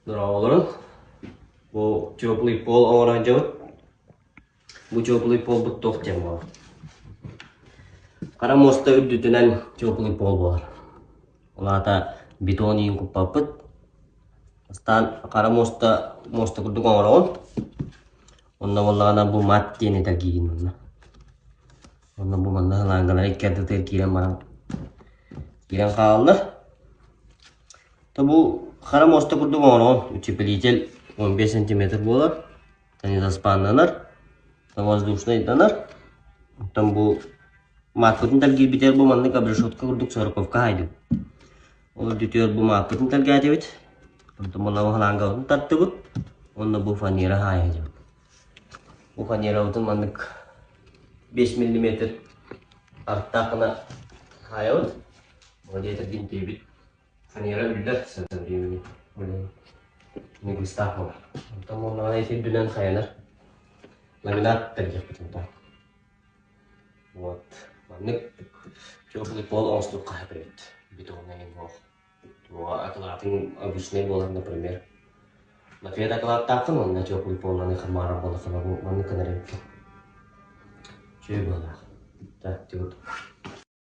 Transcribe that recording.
Нураволарын. Bu теплый пол оранжевый. Bu теплый пол бұттық тем бар. Қара моста үддітінен теплый пол бар. Олата бетон ең көп бапыт. Остан қара моста күрдік оңырауын. Онна болағана бұл мат дейіне тәлгейін мұнна. Онна бұл манда лаңғалар еккерді тәр кейлен барам. Кейлен қалды. Бұл қара моста күрдік оңырауын. Утепелитель 15 сантиметр болар. Тәне заспанланар. Воздушный донор. Там был мат бүтін тәлгей бітер бұл манда кабрешотка күрдік сорковка айды. Ол дүтер бұл мат бүтін тәлгей айды бит. Там бұл лаңғаларын татты бұд. Онда бұл фанера хай айды. Бұл фанера бұтын мандық 5 мм арттақына хай айды. Ол дейті бинтей бит. Фанера үлдер сәтін деймін. Не густах болар. Там ол дейті дүнен хайанар. Ламинат тәргек бітін. Вот. Мандық теплый пол оңстық қай береді. Бетонный бол. Аккулатын обычный болар, например. Лафет аккулат тақын, он на теплый пол на них мара болар. Мандық канарем. Чей болар. Так, тегут.